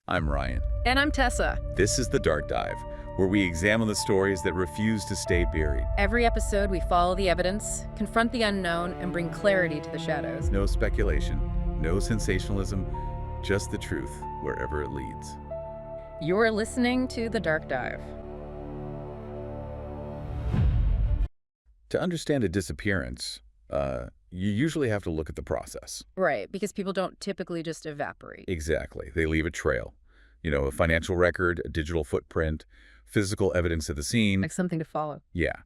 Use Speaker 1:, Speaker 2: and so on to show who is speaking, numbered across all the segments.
Speaker 1: I'm Ryan.
Speaker 2: And I'm Tessa.
Speaker 1: This is The Dark Dive, where we examine the stories that refuse to stay buried.
Speaker 2: Every episode, we follow the evidence, confront the unknown, and bring clarity to the shadows.
Speaker 1: No speculation, no sensationalism, just the truth wherever it leads.
Speaker 2: You're listening to The Dark Dive.
Speaker 1: To understand a disappearance, you usually have to look at the process.
Speaker 2: Right, because people don't typically just evaporate.
Speaker 1: Exactly. They leave a trail. A financial record, a digital footprint, physical evidence at the scene.
Speaker 2: Like something to follow.
Speaker 1: Yeah.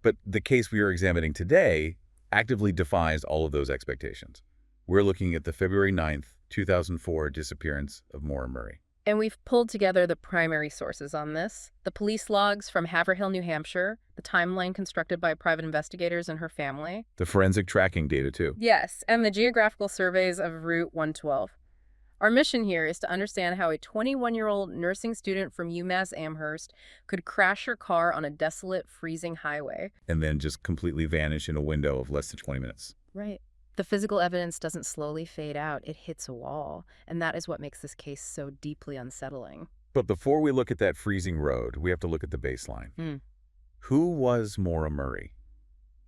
Speaker 1: But the case we are examining today actively defies all of those expectations. We're looking at the February 9th, 2004 disappearance of Maura Murray.
Speaker 2: And we've pulled together the primary sources on this. The police logs from Haverhill, New Hampshire, the timeline constructed by private investigators and her family.
Speaker 1: The forensic tracking data, too.
Speaker 2: Yes, and the geographical surveys of Route 112. Our mission here is to understand how a 21-year-old nursing student from UMass Amherst could crash her car on a desolate, freezing highway.
Speaker 1: And then just completely vanish in a window of less than 20 minutes.
Speaker 2: Right. The physical evidence doesn't slowly fade out, it hits a wall, and that is what makes this case so deeply unsettling.
Speaker 1: But before we look at that freezing road, we have to look at the baseline. Who was Maura Murray?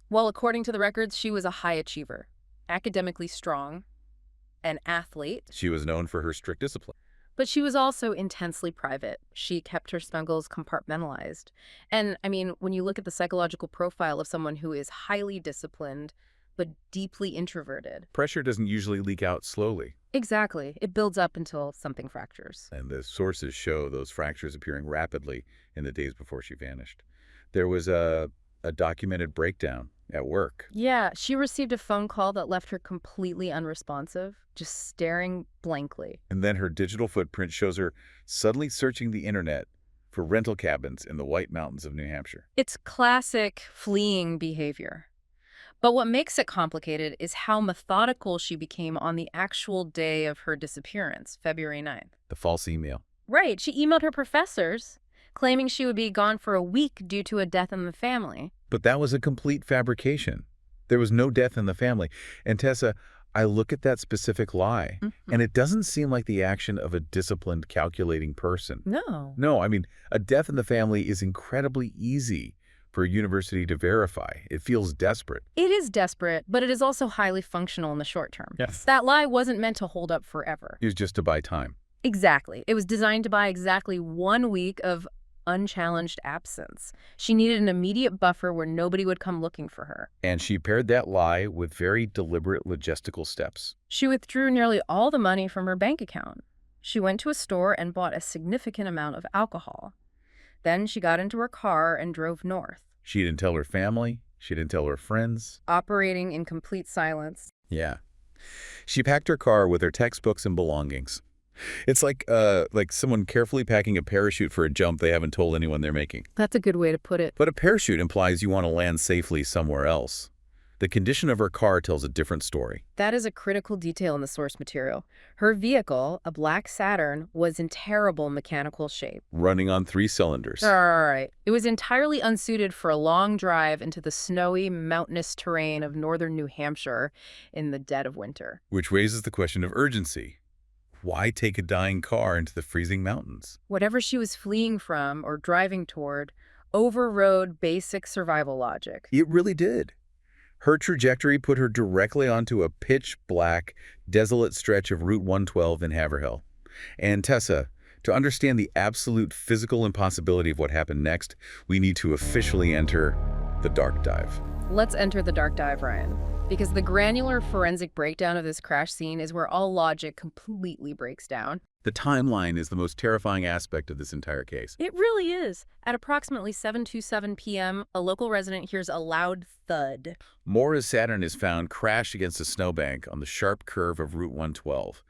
Speaker 2: Well, according to the records, she was a high achiever, academically strong, an athlete.
Speaker 1: She was known for her strict discipline.
Speaker 2: But she was also intensely private. She kept her struggles compartmentalized. And, when you look at the psychological profile of someone who is highly disciplined, but deeply introverted.
Speaker 1: Pressure doesn't usually leak out slowly.
Speaker 2: Exactly. It builds up until something fractures.
Speaker 1: And the sources show those fractures appearing rapidly in the days before she vanished. There was a documented breakdown at work.
Speaker 2: Yeah, she received a phone call that left her completely unresponsive, just staring blankly.
Speaker 1: And then her digital footprint shows her suddenly searching the internet for rental cabins in the White Mountains of New Hampshire.
Speaker 2: It's classic fleeing behavior. But what makes it complicated is how methodical she became on the actual day of her disappearance, February 9th.
Speaker 1: The false email.
Speaker 2: Right. She emailed her professors, claiming she would be gone for a week due to a death in the family.
Speaker 1: But that was a complete fabrication. There was no death in the family. And Tessa, I look at that specific lie, and it doesn't seem like the action of a disciplined, calculating person.
Speaker 2: No.
Speaker 1: A death in the family is incredibly easy for a university to verify. It feels desperate.
Speaker 2: It is desperate, but it is also highly functional in the short term.
Speaker 1: Yes.
Speaker 2: That lie wasn't meant to hold up forever.
Speaker 1: It was just to buy time.
Speaker 2: Exactly. It was designed to buy exactly 1 week of unchallenged absence. She needed an immediate buffer where nobody would come looking for her.
Speaker 1: And she paired that lie with very deliberate logistical steps.
Speaker 2: She withdrew nearly all the money from her bank account. She went to a store and bought a significant amount of alcohol. Then she got into her car and drove north.
Speaker 1: She didn't tell her family. She didn't tell her friends.
Speaker 2: Operating in complete silence.
Speaker 1: Yeah. She packed her car with her textbooks and belongings. It's like someone carefully packing a parachute for a jump they haven't told anyone they're making.
Speaker 2: That's a good way to put it.
Speaker 1: But a parachute implies you want to land safely somewhere else. The condition of her car tells a different story.
Speaker 2: That is a critical detail in the source material. Her vehicle, a black Saturn, was in terrible mechanical shape.
Speaker 1: Running on 3 cylinders.
Speaker 2: All right. It was entirely unsuited for a long drive into the snowy, mountainous terrain of northern New Hampshire in the dead of winter.
Speaker 1: Which raises the question of urgency. Why take a dying car into the freezing mountains?
Speaker 2: Whatever she was fleeing from or driving toward overrode basic survival logic.
Speaker 1: It really did. Her trajectory put her directly onto a pitch-black, desolate stretch of Route 112 in Haverhill. And Tessa, to understand the absolute physical impossibility of what happened next, we need to officially enter the dark dive.
Speaker 2: Let's enter the dark dive, Ryan. Because the granular forensic breakdown of this crash scene is where all logic completely breaks down.
Speaker 1: The timeline is the most terrifying aspect of this entire case.
Speaker 2: It really is. At approximately 7:27 p.m., a local resident hears a loud thud.
Speaker 1: Maura's Saturn is found crashed against a snowbank on the sharp curve of Route 112,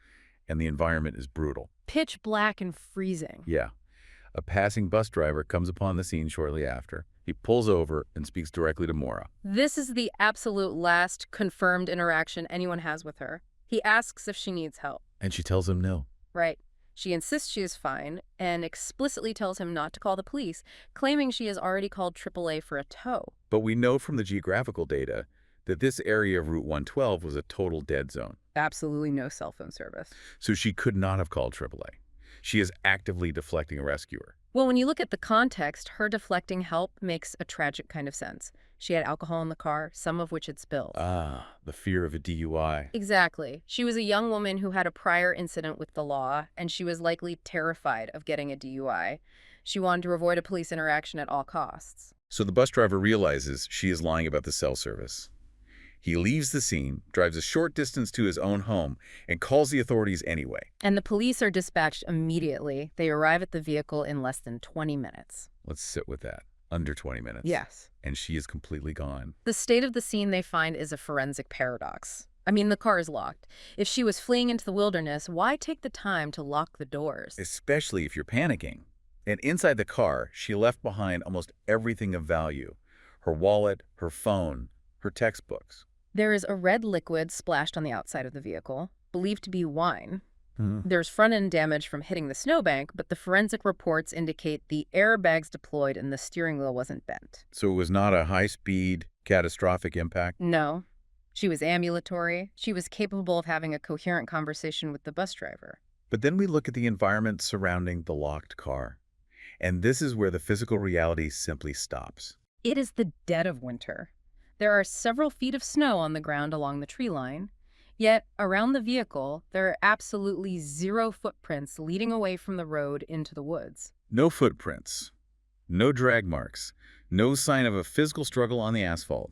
Speaker 1: and the environment is brutal.
Speaker 2: Pitch black and freezing.
Speaker 1: Yeah. A passing bus driver comes upon the scene shortly after. He pulls over and speaks directly to Maura.
Speaker 2: This is the absolute last confirmed interaction anyone has with her. He asks if she needs help.
Speaker 1: And she tells him no.
Speaker 2: Right. She insists she is fine and explicitly tells him not to call the police, claiming she has already called AAA for a tow.
Speaker 1: But we know from the geographical data that this area of Route 112 was a total dead zone.
Speaker 2: Absolutely no cell phone service.
Speaker 1: So she could not have called AAA. She is actively deflecting a rescuer.
Speaker 2: Well, when you look at the context, her deflecting help makes a tragic kind of sense. She had alcohol in the car, some of which had spilled.
Speaker 1: Ah, the fear of a DUI.
Speaker 2: Exactly. She was a young woman who had a prior incident with the law, and she was likely terrified of getting a DUI. She wanted to avoid a police interaction at all costs.
Speaker 1: So the bus driver realizes she is lying about the cell service. He leaves the scene, drives a short distance to his own home, and calls the authorities anyway.
Speaker 2: And the police are dispatched immediately. They arrive at the vehicle in less than 20 minutes.
Speaker 1: Let's sit with that. Under 20 minutes.
Speaker 2: Yes.
Speaker 1: And she is completely gone.
Speaker 2: The state of the scene they find is a forensic paradox. I mean, the car is locked. If she was fleeing into the wilderness, why take the time to lock the doors?
Speaker 1: Especially if you're panicking. And inside the car, she left behind almost everything of value. Her wallet, her phone, her textbooks.
Speaker 2: There is a red liquid splashed on the outside of the vehicle, believed to be wine.
Speaker 1: Hmm.
Speaker 2: There's front-end damage from hitting the snowbank, but the forensic reports indicate the airbags deployed and the steering wheel wasn't bent.
Speaker 1: So it was not a high-speed, catastrophic impact?
Speaker 2: No. She was ambulatory. She was capable of having a coherent conversation with the bus driver.
Speaker 1: But then we look at the environment surrounding the locked car. And this is where the physical reality simply stops.
Speaker 2: It is the dead of winter. There are several feet of snow on the ground along the tree line. Yet, around the vehicle, there are absolutely zero footprints leading away from the road into the woods.
Speaker 1: No footprints. No drag marks. No sign of a physical struggle on the asphalt.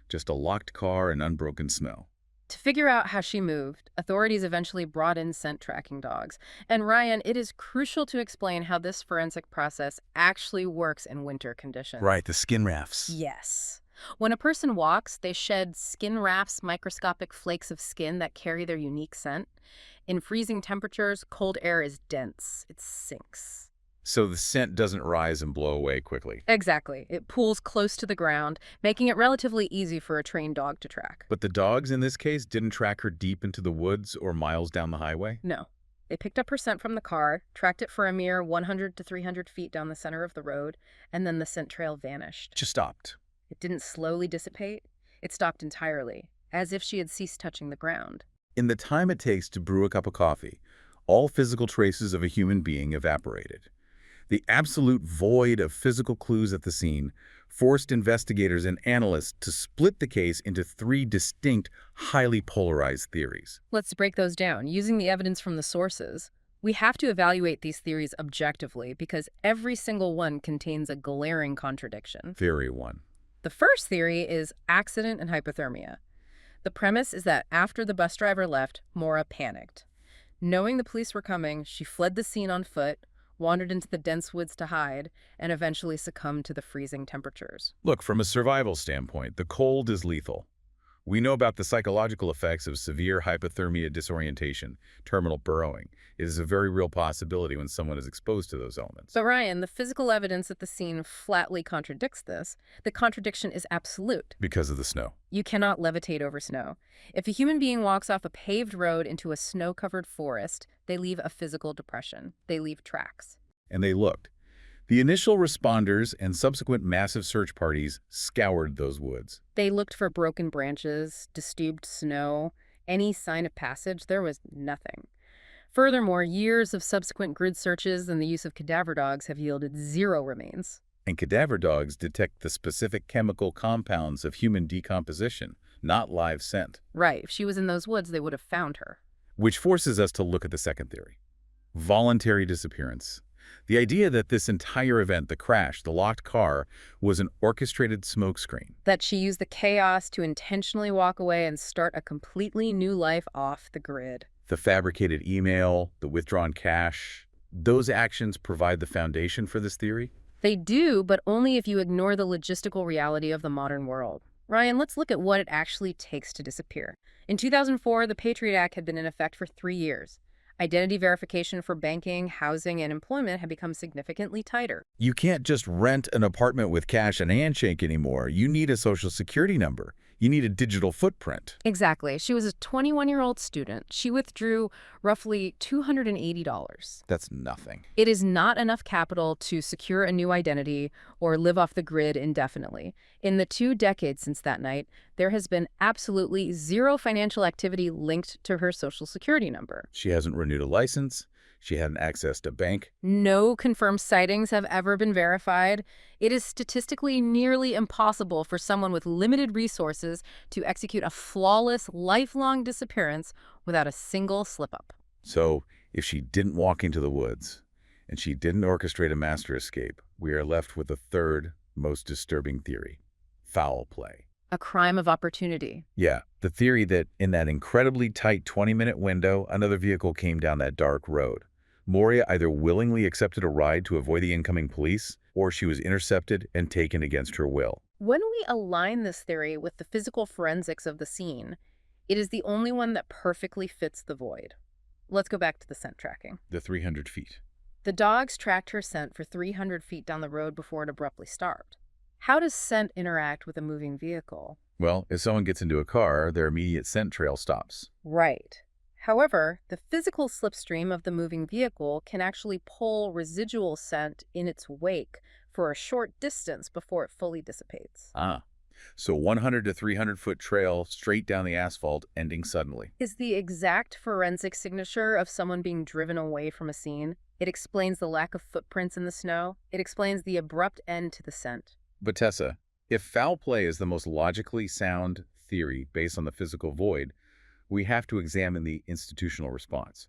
Speaker 1: Just a locked car and unbroken snow.
Speaker 2: To figure out how she moved, authorities eventually brought in scent tracking dogs. And Ryan, it is crucial to explain how this forensic process actually works in winter conditions.
Speaker 1: Right, the skin rafts.
Speaker 2: Yes. When a person walks, they shed skin rafts, microscopic flakes of skin that carry their unique scent. In freezing temperatures, cold air is dense. It sinks.
Speaker 1: So the scent doesn't rise and blow away quickly.
Speaker 2: Exactly. It pools close to the ground, making it relatively easy for a trained dog to track.
Speaker 1: But the dogs in this case didn't track her deep into the woods or miles down the highway?
Speaker 2: No. They picked up her scent from the car, tracked it for a mere 100 to 300 feet down the center of the road, and then the scent trail vanished.
Speaker 1: Just stopped.
Speaker 2: It didn't slowly dissipate. It stopped entirely, as if she had ceased touching the ground.
Speaker 1: In the time it takes to brew a cup of coffee, all physical traces of a human being evaporated. The absolute void of physical clues at the scene forced investigators and analysts to split the case into three distinct, highly polarized theories.
Speaker 2: Let's break those down. Using the evidence from the sources, we have to evaluate these theories objectively because every single one contains a glaring contradiction.
Speaker 1: Theory 1.
Speaker 2: The first theory is accident and hypothermia. The premise is that after the bus driver left, Maura panicked. Knowing the police were coming, she fled the scene on foot, wandered into the dense woods to hide, and eventually succumbed to the freezing temperatures.
Speaker 1: Look, from a survival standpoint, the cold is lethal. We know about the psychological effects of severe hypothermia disorientation, terminal burrowing. It is a very real possibility when someone is exposed to those elements.
Speaker 2: But Ryan, the physical evidence at the scene flatly contradicts this. The contradiction is absolute.
Speaker 1: Because of the snow.
Speaker 2: You cannot levitate over snow. If a human being walks off a paved road into a snow-covered forest, they leave a physical depression. They leave tracks.
Speaker 1: And they looked. The initial responders and subsequent massive search parties scoured those woods.
Speaker 2: They looked for broken branches, disturbed snow, any sign of passage. There was nothing. Furthermore, years of subsequent grid searches and the use of cadaver dogs have yielded zero remains.
Speaker 1: And cadaver dogs detect the specific chemical compounds of human decomposition, not live scent.
Speaker 2: Right. If she was in those woods, they would have found her.
Speaker 1: Which forces us to look at the second theory. Voluntary disappearance. The idea that this entire event, the crash, the locked car, was an orchestrated smokescreen.
Speaker 2: That she used the chaos to intentionally walk away and start a completely new life off the grid.
Speaker 1: The fabricated email, the withdrawn cash, those actions provide the foundation for this theory?
Speaker 2: They do, but only if you ignore the logistical reality of the modern world. Ryan, let's look at what it actually takes to disappear. In 2004, the Patriot Act had been in effect for 3 years. Identity verification for banking, housing, and employment had become significantly tighter.
Speaker 1: You can't just rent an apartment with cash and handshake anymore. You need a social security number. You need a digital footprint.
Speaker 2: Exactly. She was a 21-year-old student. She withdrew roughly $280.
Speaker 1: That's nothing.
Speaker 2: It is not enough capital to secure a new identity or live off the grid indefinitely. In the 2 decades since that night, there has been absolutely zero financial activity linked to her social security number.
Speaker 1: She hasn't renewed a license. She hadn't accessed a bank.
Speaker 2: No confirmed sightings have ever been verified. It is statistically nearly impossible for someone with limited resources to execute a flawless, lifelong disappearance without a single slip-up.
Speaker 1: So, if she didn't walk into the woods, and she didn't orchestrate a master escape, we are left with the third most disturbing theory: foul play.
Speaker 2: A crime of opportunity.
Speaker 1: Yeah, the theory that in that incredibly tight 20-minute window, another vehicle came down that dark road. Moria either willingly accepted a ride to avoid the incoming police, or she was intercepted and taken against her will.
Speaker 2: When we align this theory with the physical forensics of the scene, it is the only one that perfectly fits the void. Let's go back to the scent tracking.
Speaker 1: The 300 feet.
Speaker 2: The dogs tracked her scent for 300 feet down the road before it abruptly stopped. How does scent interact with a moving vehicle?
Speaker 1: Well, if someone gets into a car, their immediate scent trail stops.
Speaker 2: Right. However, the physical slipstream of the moving vehicle can actually pull residual scent in its wake for a short distance before it fully dissipates.
Speaker 1: Ah, so 100 to 300-foot trail straight down the asphalt, ending suddenly.
Speaker 2: Is the exact forensic signature of someone being driven away from a scene. It explains the lack of footprints in the snow. It explains the abrupt end to the scent.
Speaker 1: But Tessa, if foul play is the most logically sound theory based on the physical void, we have to examine the institutional response.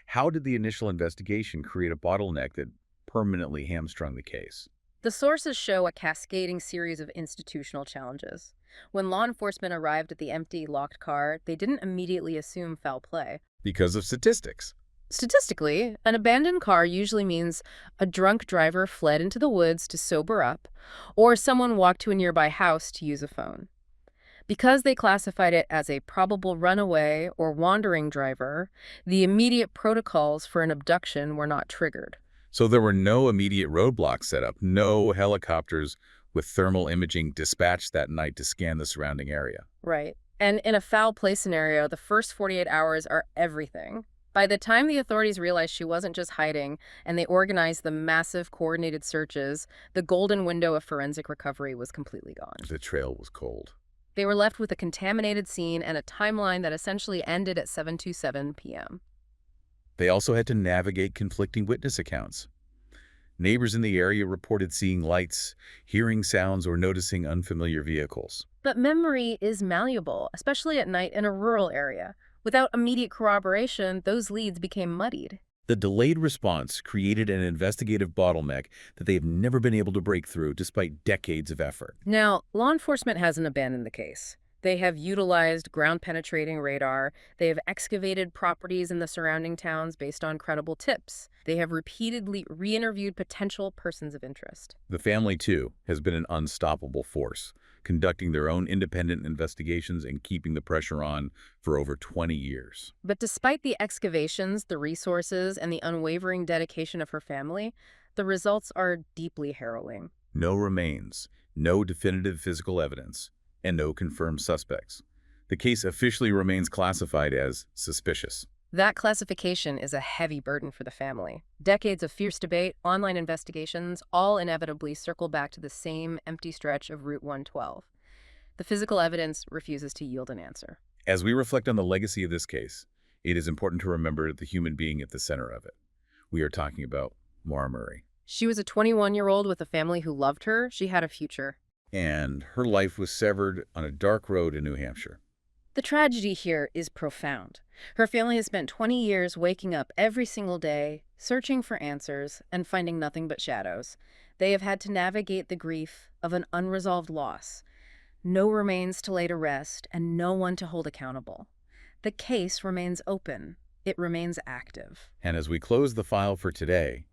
Speaker 1: How did the initial investigation create a bottleneck that permanently hamstrung the case?
Speaker 2: The sources show a cascading series of institutional challenges. When law enforcement arrived at the empty, locked car, they didn't immediately assume foul play.
Speaker 1: Because of statistics.
Speaker 2: Statistically, an abandoned car usually means a drunk driver fled into the woods to sober up, or someone walked to a nearby house to use a phone. Because they classified it as a probable runaway or wandering driver, the immediate protocols for an abduction were not triggered.
Speaker 1: So there were no immediate roadblocks set up, no helicopters with thermal imaging dispatched that night to scan the surrounding area.
Speaker 2: Right. And in a foul play scenario, the first 48 hours are everything. By the time the authorities realized she wasn't just hiding and they organized the massive coordinated searches, the golden window of forensic recovery was completely gone.
Speaker 1: The trail was cold.
Speaker 2: They were left with a contaminated scene and a timeline that essentially ended at 7:27 p.m.
Speaker 1: They also had to navigate conflicting witness accounts. Neighbors in the area reported seeing lights, hearing sounds, or noticing unfamiliar vehicles.
Speaker 2: But memory is malleable, especially at night in a rural area. Without immediate corroboration, those leads became muddied.
Speaker 1: The delayed response created an investigative bottleneck that they have never been able to break through despite decades of effort.
Speaker 2: Now, law enforcement hasn't abandoned the case. They have utilized ground-penetrating radar. They have excavated properties in the surrounding towns based on credible tips. They have repeatedly re-interviewed potential persons of interest.
Speaker 1: The family, too, has been an unstoppable force, conducting their own independent investigations and keeping the pressure on for over 20 years.
Speaker 2: But despite the excavations, the resources, and the unwavering dedication of her family, the results are deeply harrowing.
Speaker 1: No remains, no definitive physical evidence, and no confirmed suspects. The case officially remains classified as suspicious.
Speaker 2: That classification is a heavy burden for the family. Decades of fierce debate, online investigations, all inevitably circle back to the same empty stretch of Route 112. The physical evidence refuses to yield an answer.
Speaker 1: As we reflect on the legacy of this case, it is important to remember the human being at the center of it. We are talking about Maura Murray.
Speaker 2: She was a 21-year-old with a family who loved her. She had a future.
Speaker 1: And her life was severed on a dark road in New Hampshire.
Speaker 2: The tragedy here is profound. Her family has spent 20 years waking up every single day, searching for answers, and finding nothing but shadows. They have had to navigate the grief of an unresolved loss. No remains to lay to rest, and no one to hold accountable. The case remains open. It remains active.
Speaker 1: And as we close the file for today,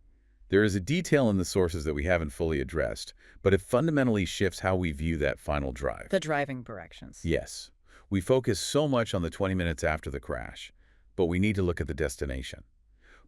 Speaker 1: there is a detail in the sources that we haven't fully addressed, but it fundamentally shifts how we view that final drive.
Speaker 2: The driving directions.
Speaker 1: Yes. We focus so much on the 20 minutes after the crash, but we need to look at the destination.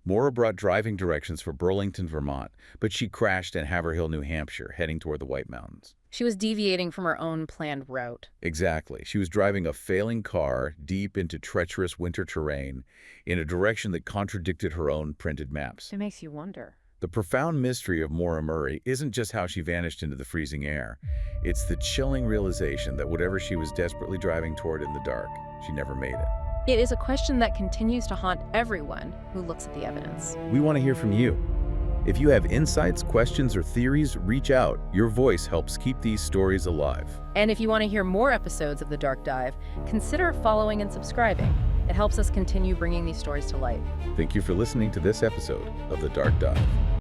Speaker 1: Maura brought driving directions for Burlington, Vermont, but she crashed in Haverhill, New Hampshire, heading toward the White Mountains.
Speaker 2: She was deviating from her own planned route.
Speaker 1: Exactly. She was driving a failing car deep into treacherous winter terrain in a direction that contradicted her own printed maps.
Speaker 2: It makes you wonder.
Speaker 1: The profound mystery of Maura Murray isn't just how she vanished into the freezing air. It's the chilling realization that whatever she was desperately driving toward in the dark, she never made it.
Speaker 2: It is a question that continues to haunt everyone who looks at the evidence.
Speaker 1: We want to hear from you. If you have insights, questions, or theories, reach out. Your voice helps keep these stories alive.
Speaker 2: And if you want to hear more episodes of The Dark Dive, consider following and subscribing. It helps us continue bringing these stories to light.
Speaker 1: Thank you for listening to this episode of The Dark Dive.